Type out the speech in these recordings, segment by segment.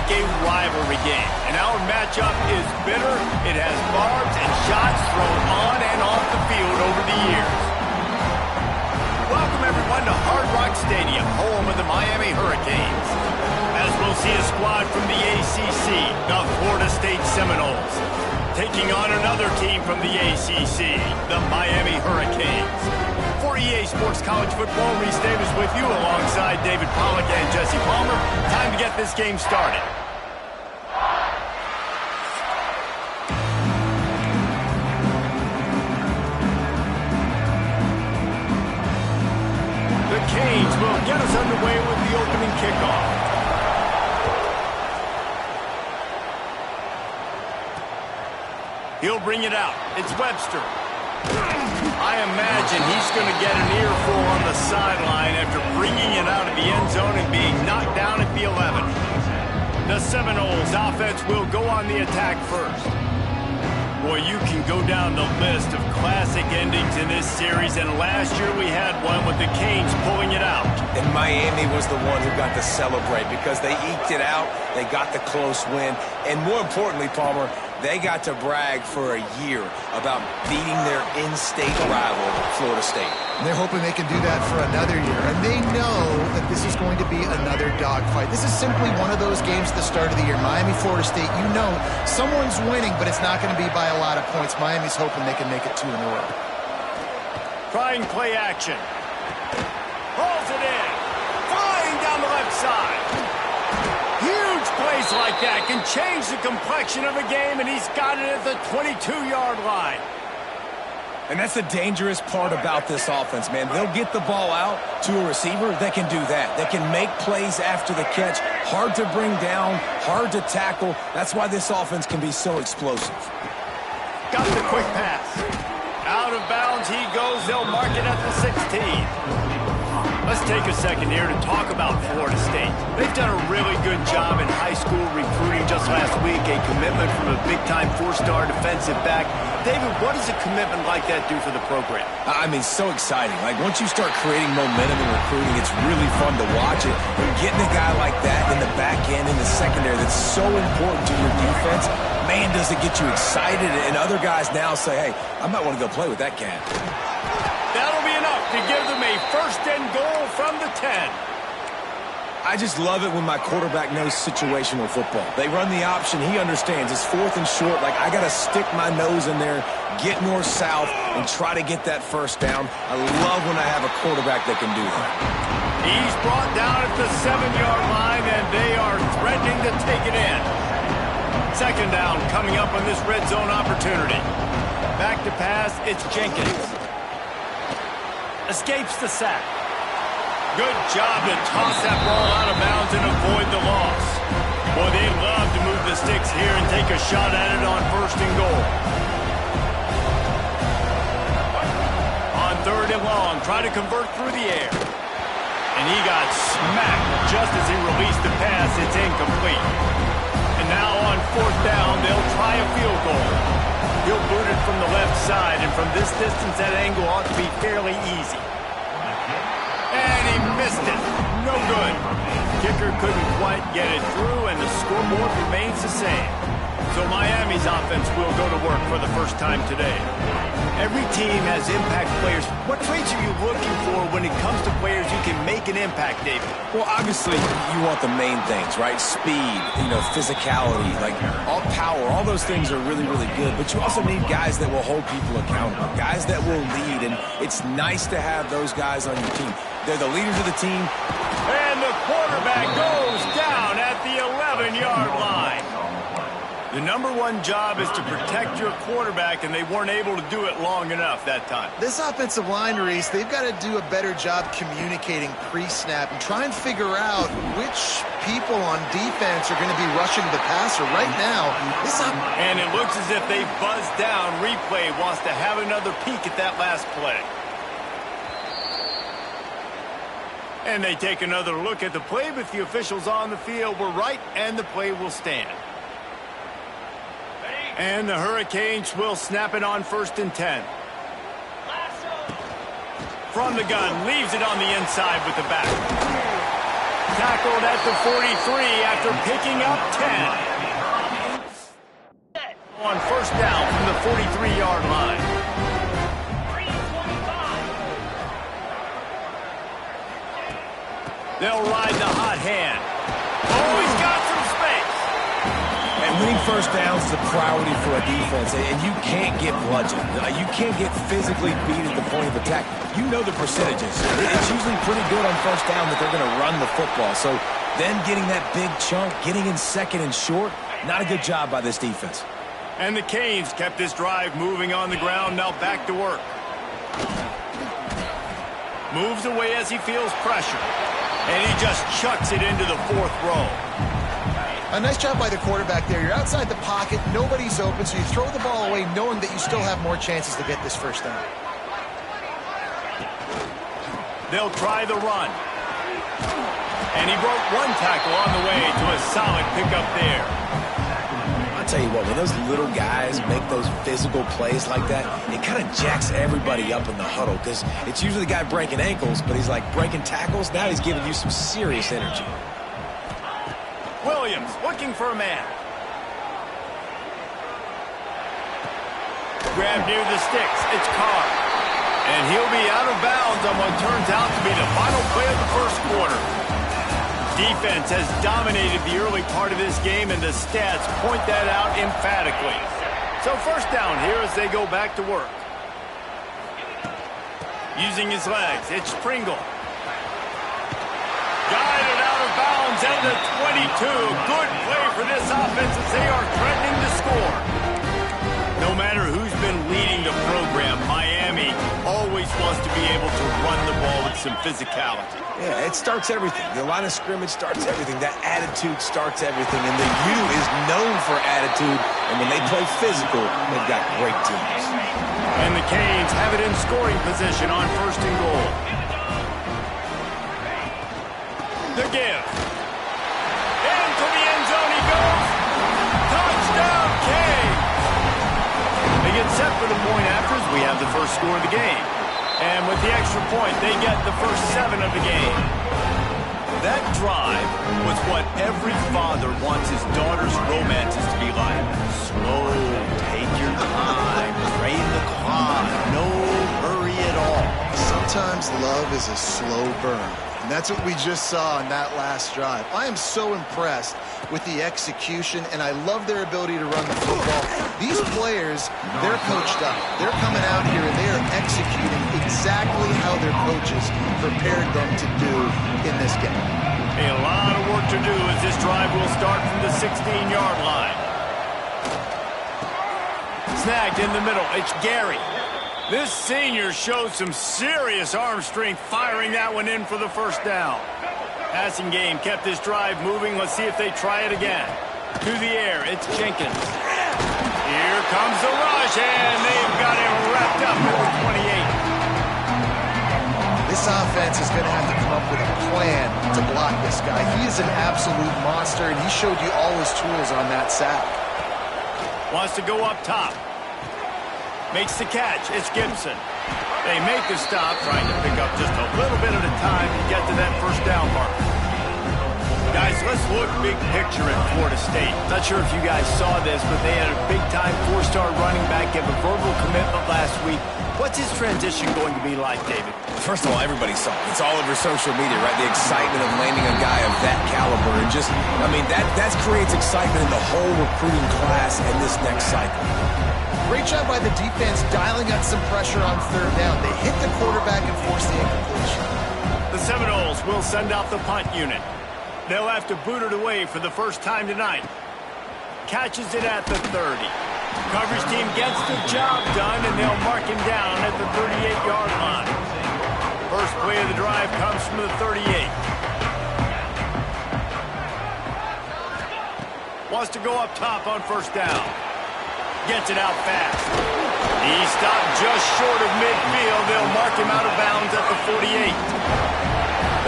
like a rivalry game. And our matchup is bitter. It has barbs and shots thrown on and off the field over the years. Welcome, everyone, to Hard Rock Stadium, home of the Miami Hurricanes. As we'll see a squad from the ACC, the Florida State Seminoles, taking on another team from the ACC, the Miami Hurricanes. For EA Sports College Football, Reese Davis with you alongside David Pollack and Jesse Palmer. Time to get this game started. The Canes will get us underway with the opening kickoff. He'll bring it out. It's Webster. I imagine he's going to get an earful on the sideline after bringing it out of the end zone and being knocked down at the 11. The Seminoles offense will go on the attack first. Boy, you can go down the list of classic endings in this series, and last year we had one with the Canes pulling it out. And Miami was the one who got to celebrate because they eked it out, they got the close win, and more importantly, Palmer, they got to brag for a year about beating their in-state rival, Florida State. And they're hoping they can do that for another year. And they know that this is going to be another dogfight. This is simply one of those games at the start of the year. Miami, Florida State, you know someone's winning, but it's not going to be by a lot of points. Miami's hoping they can make it 2 in a row. Trying play action. Pulls it in. Flying down the left side. Huge plays like that can change the complexion of a game, and he's got it at the 22-yard line. And that's the dangerous part about this offense, man. They'll get the ball out to a receiver. They can do that. They can make plays after the catch. Hard to bring down, hard to tackle. That's why this offense can be so explosive. Got the quick pass. Out of bounds he goes. They'll mark it at the 16. Let's take a second here to talk about Florida State. They've done a really good job in high school recruiting. Just last week, a commitment from a big-time 4-star defensive back. David, what does a commitment like that do for the program? I mean, so exciting. Like, once you start creating momentum in recruiting, it's really fun to watch it. But getting a guy like that in the back end, in the secondary, that's so important to your defense, man, does it get you excited. And other guys now say, hey, I might want to go play with that cat. That'll be enough to give them a first and goal from the 10. I just love it when my quarterback knows situational football. They run the option. He understands. It's 4th and short. Like, I got to stick my nose in there, get north-south, and try to get that first down. I love when I have a quarterback that can do that. He's brought down at the 7-yard line, and they are threatening to take it in. Second down coming up on this red zone opportunity. Back to pass, it's Jenkins. Escapes the sack. Good job to toss that ball out of bounds and avoid the loss. Boy, they'd love to move the sticks here and take a shot at it on first and goal. On 3rd and long, try to convert through the air. And he got smacked just as he released the pass. It's incomplete. And now on 4th down, they'll try a field goal. He'll boot it from the left side, and from this distance, that angle ought to be fairly easy. And he missed it. No good. Kicker couldn't quite get it through, and the scoreboard remains the same. So Miami's offense will go to work for the first time today. Every team has impact players. What traits are you looking for when it comes to players who can make an impact, David? Well, obviously, you want the main things, right? Speed, physicality, like all power, all those things are really, really good. But you also need guys that will hold people accountable, guys that will lead, and it's nice to have those guys on your team. They're the leaders of the team. And the quarterback goes down at the 11-yard line. The number one job is to protect your quarterback, and they weren't able to do it long enough that time. This offensive line, Reese, they've got to do a better job communicating pre-snap and try and figure out which people on defense are going to be rushing the passer. Right now, and it looks as if they buzzed down. Replay wants to have another peek at that last play. And they take another look at the play, but the officials on the field were right, and the play will stand. And the Hurricanes will snap it on 1st and 10. From the gun, leaves it on the inside with the back. tackled at the 43 after picking up 10. On first down from the 43-yard line. They'll ride the hot hand. Oh, he's got some space. And winning first downs is a priority for a defense, and you can't get bludgeoned. You can't get physically beat at the point of attack. You know the percentages. It's usually pretty good on first down that they're going to run the football. So then getting that big chunk, getting in second and short, not a good job by this defense. And the Canes kept this drive moving on the ground, now back to work. Moves away as he feels pressure. And he just chucks it into the fourth row. A nice job by the quarterback there. You're outside the pocket, nobody's open, so you throw the ball away knowing that you still have more chances to get this first down. They'll try the run. And he broke one tackle on the way to a solid pickup there. I'll tell you what, when those little guys make those physical plays like that, it kind of jacks everybody up in the huddle because it's usually the guy breaking ankles, but he's like breaking tackles. Now he's giving you some serious energy. Williams looking for a man. Grab near the sticks. It's Carr. And he'll be out of bounds on what turns out to be the final play of the first quarter. Defense has dominated the early part of this game, and the stats point that out emphatically. So first down here as they go back to work. Using his legs, it's Pringle. Guided out of bounds at the 22. Good play for this offense as they are threatening to score. No matter who's been leading the program, Miami always wants to be able to run the ball with some physicality. Yeah, it starts everything. The line of scrimmage starts everything. That attitude starts everything. And the U is known for attitude. And when they play physical, they've got great teams. And the Canes have it in scoring position on first and goal. The give. Into the end zone he goes. Touchdown, Canes. They get set for the point after as we have the first score of the game. And with the extra point, they get the first 7 of the game. That drive was what every father wants his daughter's romances to be like. Slow, take your time, drain the clock, no hurry at all. Sometimes love is a slow burn. And that's what we just saw on that last drive. I am so impressed with the execution, and I love their ability to run the football. These players, they're coached up. They're coming out here, and they are executing exactly how their coaches prepared them to do in this game. A lot of work to do as this drive will start from the 16-yard line. Snagged in the middle. It's Gary. This senior shows some serious arm strength firing that one in for the first down. Passing game kept this drive moving. Let's see if they try it again. To the air, it's Jenkins. Here comes the rush, and they've got him wrapped up at the 28. This offense is going to have to come up with a plan to block this guy. He is an absolute monster, and he showed you all his tools on that sack. Wants to go up top. Makes the catch. It's Gibson. They make the stop, trying to pick up just a little bit at a time to get to that first down mark. Guys, let's look big picture at Florida State. Not sure if you guys saw this, but they had a big-time 4-star running back give a verbal commitment last week. What's his transition going to be like, David? First of all, everybody saw it. It's all over social media, right? The excitement of landing a guy of that caliber. And just, I mean, that creates excitement in the whole recruiting class and this next cycle. Great job by the defense dialing up some pressure on third down. They hit the quarterback and forced the incompletion. The Seminoles will send out the punt unit. They'll have to boot it away for the first time tonight. Catches it at the 30. Coverage team gets the job done, and they'll mark him down at the 38-yard line. First play of the drive comes from the 38. Wants to go up top on first down. Gets it out fast. He stopped just short of midfield. They'll mark him out of bounds at the 48.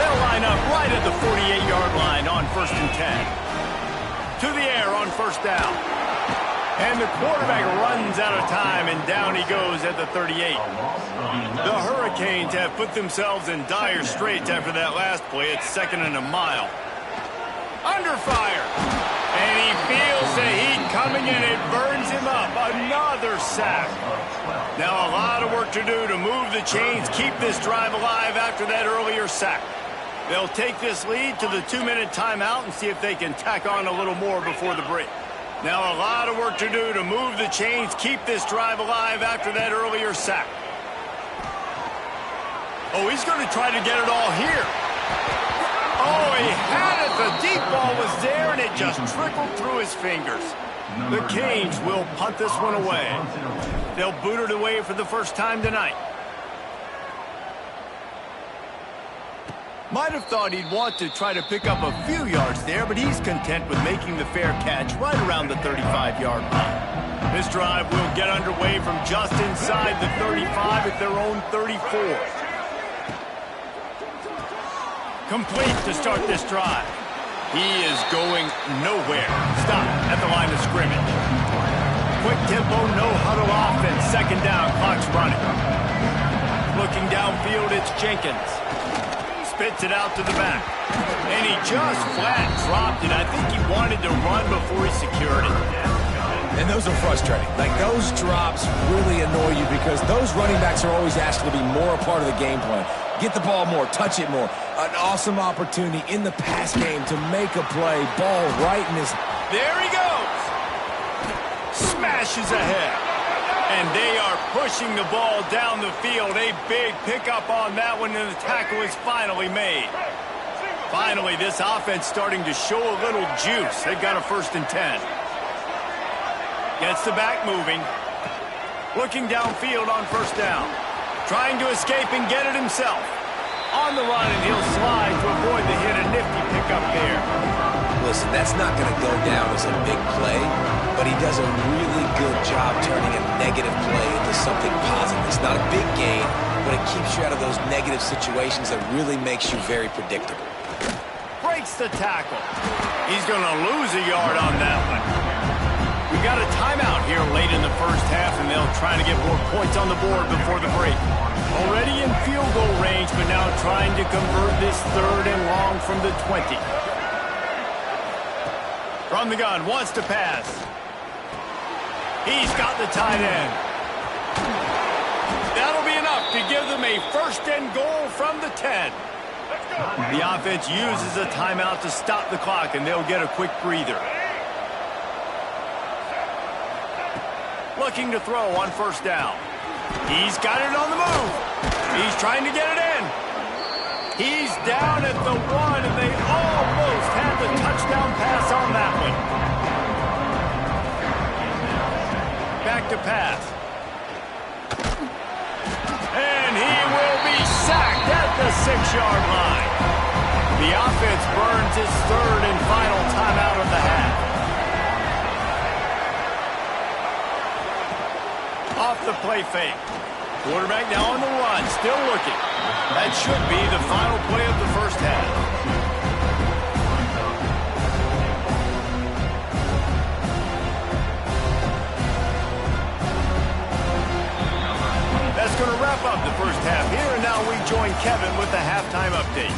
They'll line up right at the 48-yard line on 1st and 10. To the air on first down. And the quarterback runs out of time, and down he goes at the 38. The Hurricanes have put themselves in dire straits after that last play. It's 2nd and a mile. Under fire. And he feels the heat coming, and it burns him up. Another sack. Now a lot of work to do to move the chains, keep this drive alive after that earlier sack. They'll take this lead to the 2-minute timeout and see if they can tack on a little more before the break. Now a lot of work to do to move the chains, keep this drive alive after that earlier sack. Oh, he's going to try to get it all here. Oh, he had it. The deep ball was there, and it just trickled through his fingers. The Canes will punt this one away. They'll boot it away for the first time tonight. Might have thought he'd want to try to pick up a few yards there, but he's content with making the fair catch right around the 35-yard line. This drive will get underway from just inside the 35 at their own 34. Complete to start this drive. He is going nowhere. Stop at the line of scrimmage. Quick tempo, no huddle offense. 2nd down, clock's running. Looking downfield, it's Jenkins. Spits it out to the back. And he just flat dropped it. I think he wanted to run before he secured it. And those are frustrating. Like, those drops really annoy you because those running backs are always asked to be more a part of the game plan. Get the ball more, touch it more. An awesome opportunity in the pass game to make a play. Ball right in his... There he goes. Smashes ahead. And they are pushing the ball down the field. A big pickup on that one, and the tackle is finally made. Finally, this offense starting to show a little juice. They've got a 1st and 10. Gets the back moving. Looking downfield on 1st down. Trying to escape and get it himself. On the run, and he'll slide to avoid the hit. A nifty pickup there. Listen, that's not going to go down as a big play, but he does a really good job turning a negative play into something positive. It's not a big gain, but it keeps you out of those negative situations that really makes you very predictable. Breaks the tackle. He's going to lose a yard on that one. We got a timeout here late in the 1st half, and they'll try to get more points on the board before the break. Already in field goal range, but now trying to convert this 3rd and long from the 20. From the gun, wants to pass. He's got the tight end. That'll be enough to give them a 1st and goal from the 10. The offense uses a timeout to stop the clock, and they'll get a quick breather. Looking to throw on 1st down. He's got it on the move. He's trying to get it in. He's down at the 1, and they almost had the touchdown pass on that one. Back to pass. And he will be sacked at the 6-yard line. The offense burns its 3rd and final timeout of the half. Off the play fake. Quarterback now on the run, still looking. That should be the final play of the 1st half. That's going to wrap up the 1st half here, and now we join Kevin with the halftime update.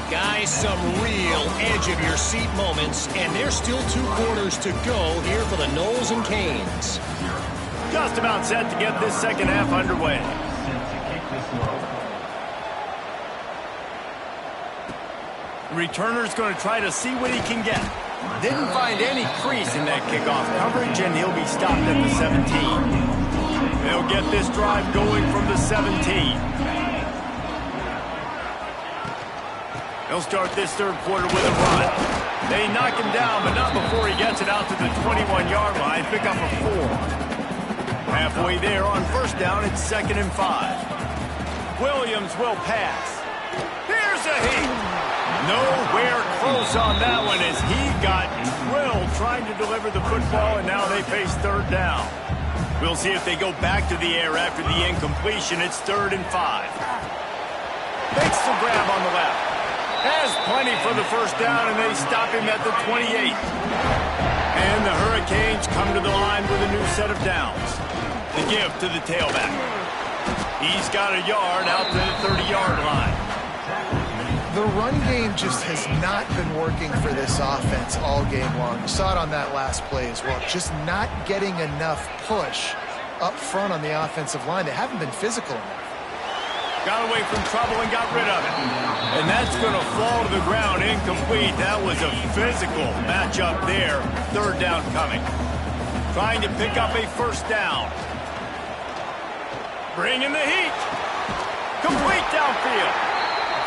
Guys, some real edge-of-your-seat moments, and there's still 2 quarters to go here for the Noles and Canes. Just about set to get this 2nd half underway. Returner's going to try to see what he can get. Didn't find any crease in that kickoff coverage, and he'll be stopped at the 17. They'll get this drive going from the 17. They'll start this 3rd quarter with a run. They knock him down, but not before he gets it out to the 21-yard line. Pick up a 4. Halfway there on 1st down, it's 2nd and 5. Williams will pass. Here's a heat. Nowhere close on that one as he got drilled trying to deliver the football, and now they face 3rd down. We'll see if they go back to the air after the incompletion. It's 3rd and 5. Makes the grab on the left. Has plenty for the 1st down, and they stop him at the 28. And the Hurricanes come to the line with a new set of downs. The give to the tailback. He's got a yard out to the 30-yard line. The run game just has not been working for this offense all game long. You saw it on that last play as well. Just not getting enough push up front on the offensive line. They haven't been physical enough. Got away from trouble and got rid of it. And that's going to fall to the ground incomplete. That was a physical matchup there. Third down coming. Trying to pick up a first down. Bringing the heat. Complete downfield.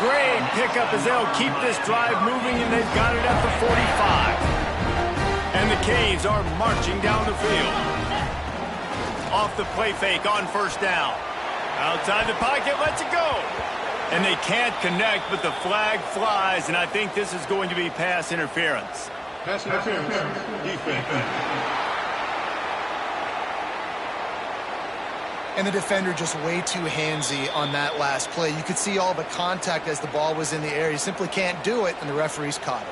Great pickup as they'll keep this drive moving, and they've got it at the 45. And the Canes are marching down the field. Off the play fake on first down. Outside the pocket, lets it go. And they can't connect, but the flag flies, and I think this is going to be pass interference. Pass interference. Defense. And the defender just way too handsy on that last play. You could see all the contact as the ball was in the air. You simply can't do it, and the referees caught it.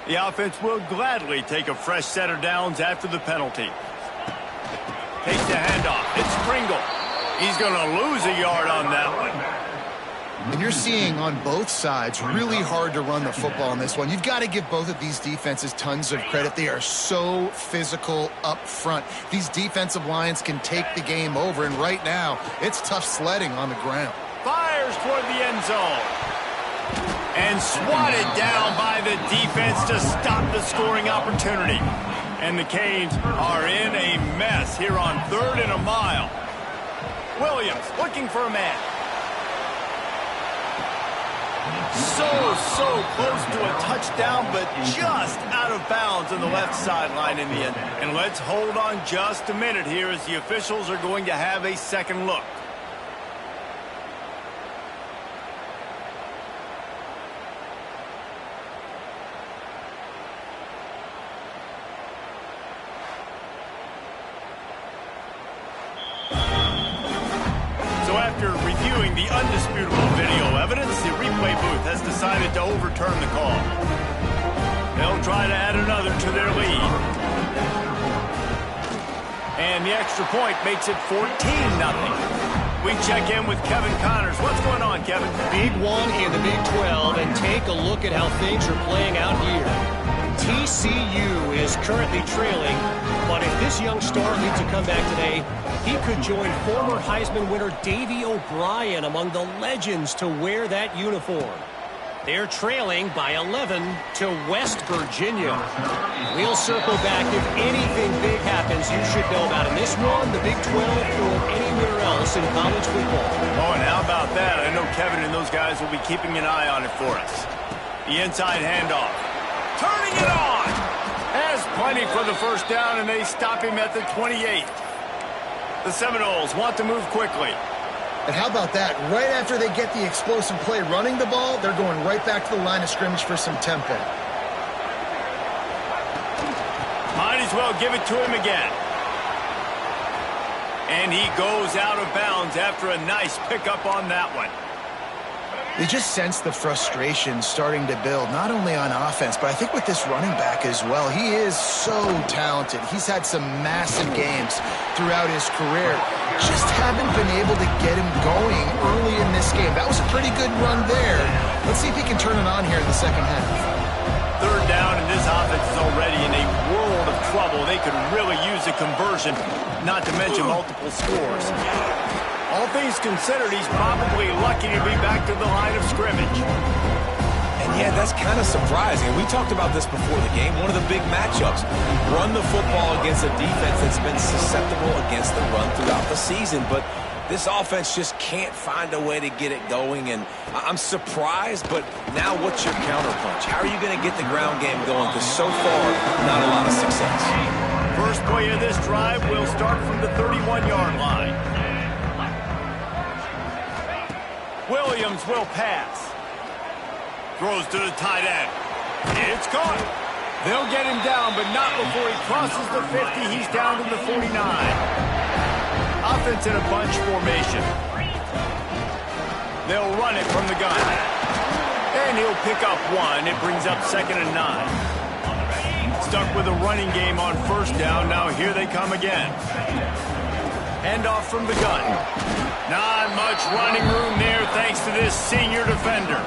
The offense will gladly take a fresh set of downs after the penalty. Takes the handoff. It's Pringle. He's going to lose a yard on that one. And you're seeing on both sides really hard to run the football in this one. You've got to give both of these defenses tons of credit. They are so physical up front. These defensive lines can take the game over, and right now it's tough sledding on the ground. Fires toward the end zone. And swatted down by the defense to stop the scoring opportunity. And the Canes are in a mess here on 3rd and a mile. Williams looking for a man. So close to a touchdown, but just out of bounds on the left sideline in the end. And let's hold on just a minute here as the officials are going to have a second look. After reviewing the undisputable video evidence, the replay booth has decided to overturn the call. They'll try to add another to their lead. And the extra point makes it 14-0. We check in with Kevin Connors. What's going on, Kevin? Big one in the Big 12, and take a look at how things are playing out here. TCU is currently trailing, but if this young star leads a comeback today, he could join former Heisman winner Davey O'Brien among the legends to wear that uniform. They're trailing by 11 to West Virginia. We'll circle back. If anything big happens, you should know about in this one, the Big 12, or anywhere else in college football. Oh, and how about that? I know Kevin and those guys will be keeping an eye on it for us. The inside handoff. Turning it on. Has plenty for the first down, and they stop him at the 28. The Seminoles want to move quickly. And how about that? Right after they get the explosive play running the ball, they're going right back to the line of scrimmage for some tempo. Might as well give it to him again. And he goes out of bounds after a nice pickup on that one. They just sense the frustration starting to build, not only on offense, but I think with this running back as well. He is so talented. He's had some massive games throughout his career. Just haven't been able to get him going early in this game. That was a pretty good run there. Let's see if he can turn it on here in the second half. Third down, and this offense is already in a world of trouble. They could really use a conversion, not to mention multiple scores. All things considered, he's probably lucky to be back to the line of scrimmage. And yeah, that's kind of surprising. We talked about this before the game. One of the big matchups. Run the football against a defense that's been susceptible against the run throughout the season. But this offense just can't find a way to get it going. And I'm surprised, but now what's your counterpunch? How are you going to get the ground game going? Because so far, not a lot of success. First play of this drive will start from the 31-yard line. Williams will pass. Throws to the tight end. It's caught. They'll get him down, but not before he crosses the 50. He's down to the 49. Offense in a bunch formation. They'll run it from the gun. And he'll They'll pick up 1. It brings up 2nd and 9. Stuck with a running game on 1st down. Now here they come again. Handoff from the gun. Not much running room there thanks to this senior defender.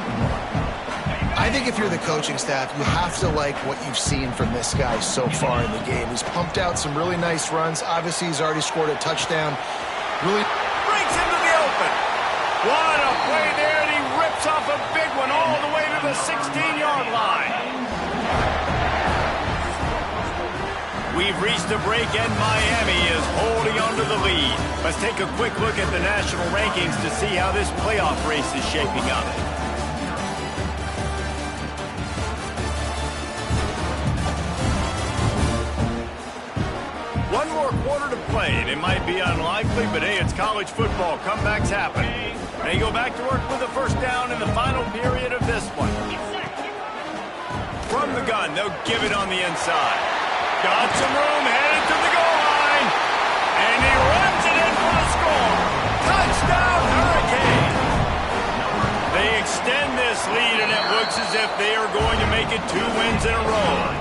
I think if you're the coaching staff, you have to like what you've seen from this guy so far in the game. He's pumped out some really nice runs. Obviously, he's already scored a touchdown. Really Breaks into the open. What a play there, and he rips off a big one all the way to the 16-yard line. We've reached a break, and Miami is holding on to the lead. Let's take a quick look at the national rankings to see how this playoff race is shaping up. One more quarter to play, and it might be unlikely, but hey, it's college football. Comebacks happen. They go back to work with a 1st down in the final period of this one. From the gun, they'll give it on the inside. Got some room, headed to the goal line, and he runs it in for the score. Touchdown, Hurricane. They extend this lead, and it looks as if they are going to make it 2 wins in a row.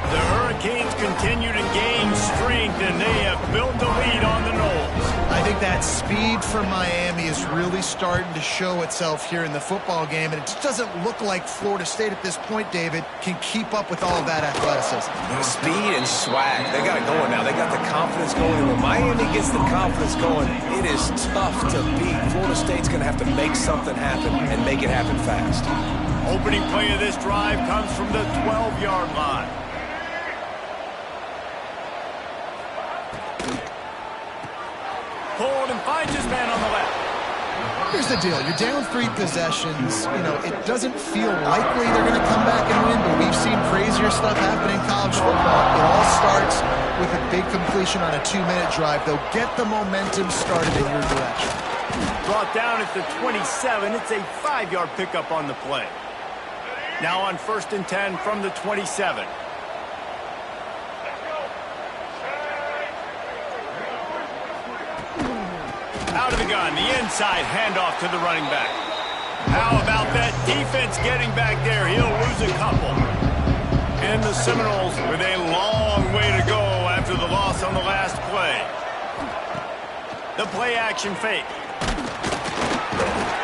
The Hurricanes continue to gain strength, and they have built a lead on the Noles. I think that speed for Miami is really starting to show itself here in the football game, and it just doesn't look like Florida State at this point, David, can keep up with all of that athleticism. Speed and swag. They got it going now. They got the confidence going. And when Miami gets the confidence going, it is tough to beat. Florida State's going to have to make something happen and make it happen fast. Opening play of this drive comes from the 12-yard line. Pulled and finds his man on the left. Here's the deal. You're down 3 possessions. You know, it doesn't feel likely they're going to come back and win, but we've seen crazier stuff happen in college football. It all starts with a big completion on a 2-minute drive. They'll get the momentum started in your direction. Brought down at the 27. It's a 5-yard pickup on the play. Now on 1st and 10 from the 27. Out of the gun, the inside handoff to the running back. How about that defense getting back there? He'll lose a couple. And the Seminoles with a long way to go after the loss on the last play. The play action fake.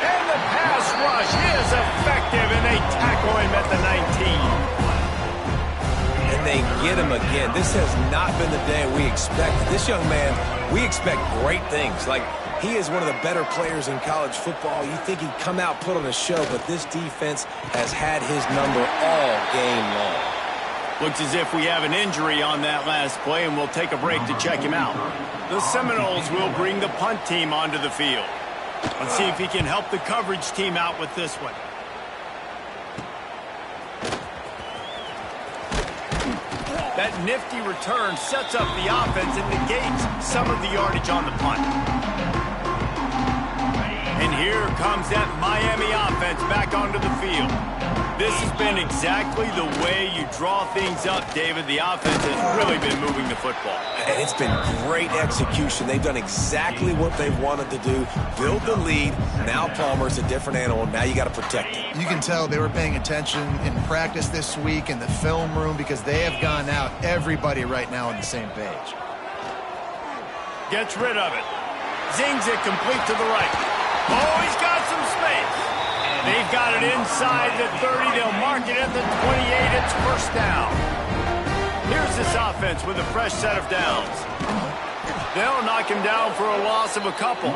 And the pass rush is effective, and they tackle him at the 19. And they get him again. This has not been the day we expected. This young man, we expect great things. Like, he is one of the better players in college football. You think he'd come out, put on a show, but this defense has had his number all game long. Looks as if we have an injury on that last play, and we'll take a break to check him out. The Seminoles will bring the punt team onto the field. Let's see if he can help the coverage team out with this one. That nifty return sets up the offense and negates some of the yardage on the punt. And here comes that Miami offense back onto the field. This has been exactly the way you draw things up, David. The offense has really been moving the football. And it's been great execution. They've done exactly what they wanted to do. Build the lead. Now Palmer's a different animal. Now you got to protect it. You can tell they were paying attention in practice this week in the film room because they have gone out, everybody right now on the same page. Gets rid of it. Zings it complete to the right. Oh, he's got some space. They've got it inside the 30. They'll mark it at the 28. It's 1st down. Here's this offense with a fresh set of downs. They'll knock him down for a loss of a couple.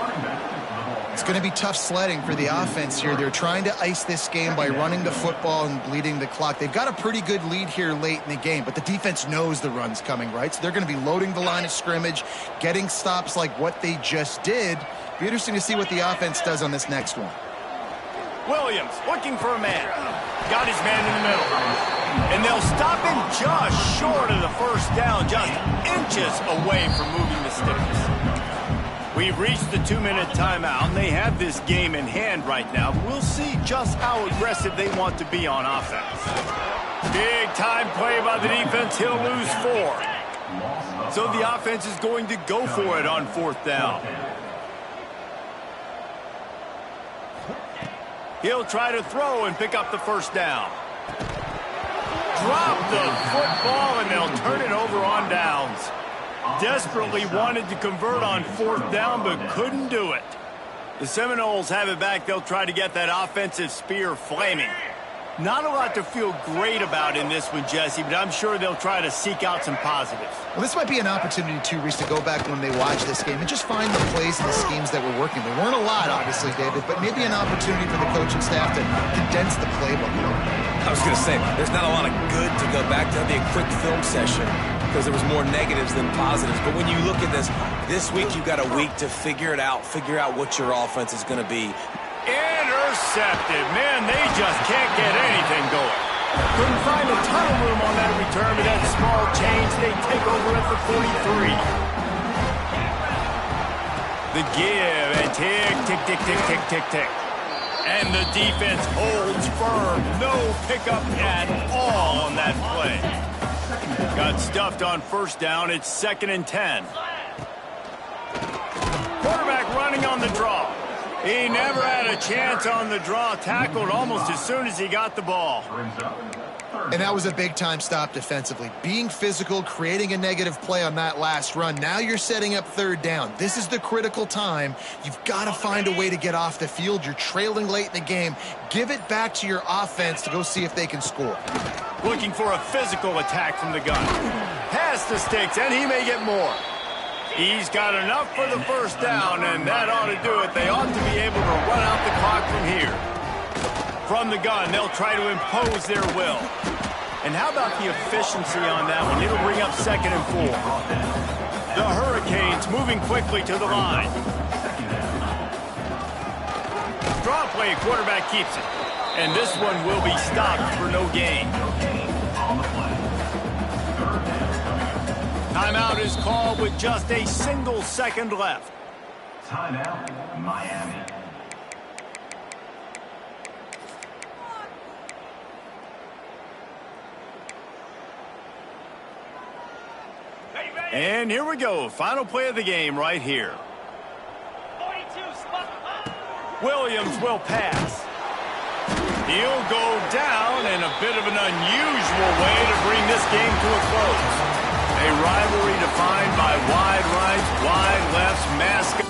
It's going to be tough sledding for the offense here. They're trying to ice this game by running the football and bleeding the clock. They've got a pretty good lead here late in the game, but the defense knows the run's coming, right? So they're going to be loading the line of scrimmage, getting stops like what they just did. Be interesting to see what the offense does on this next one. Williams looking for a man. Got his man in the middle. And they'll stop him just short of the 1st down, just inches away from moving the sticks. We've reached the 2-minute timeout, and they have this game in hand right now. We'll see just how aggressive they want to be on offense. Big time play by the defense. He'll lose 4. So the offense is going to go for it on 4th down. He'll try to throw and pick up the first down. Drop the football, and they'll turn it over on downs. Desperately wanted to convert on 4th down, but couldn't do it. The Seminoles have it back. They'll try to get that offensive spear flaming. Not a lot to feel great about in this one, Jesse, but I'm sure they'll try to seek out some positives. Well, this might be an opportunity, too, Reese, to go back when they watch this game and just find the plays and the schemes that were working. There weren't a lot, obviously, David, but maybe an opportunity for the coaching staff to condense the playbook. I was going to say, there's not a lot of good to go back to. That'd be a quick film session because there was more negatives than positives. But when you look at this week you've got a week to figure it out, figure out what your offense is going to be. Intercepted. Man, they just can't get anything going. Couldn't find a ton of room on that return, but that small change, they take over at the 43. The give, and tick, tick, tick, tick, tick, tick, tick. And the defense holds firm. No pickup at all on that play. Got stuffed on 1st down. It's 2nd and 10. Quarterback running on the draw. He never had a chance on the draw. Tackled almost as soon as he got the ball. And that was a big-time stop defensively. Being physical, creating a negative play on that last run. Now you're setting up 3rd down. This is the critical time. You've got to find a way to get off the field. You're trailing late in the game. Give it back to your offense to go see if they can score. Looking for a physical attack from the gun. Past the sticks, and he may get more. He's got enough for the 1st down, and that ought to do it. They ought to be able to run out the clock from here. From the gun, they'll try to impose their will. And how about the efficiency on that one? It'll bring up 2nd and 4. The Hurricanes moving quickly to the line. Draw play, quarterback keeps it. And this one will be stopped for no gain. Timeout is called with just a single second left. Timeout, Miami. And here we go. Final play of the game right here. Williams will pass. He'll go down in a bit of an unusual way to bring this game to a close. A rivalry defined by wide rights, wide lefts, mascot.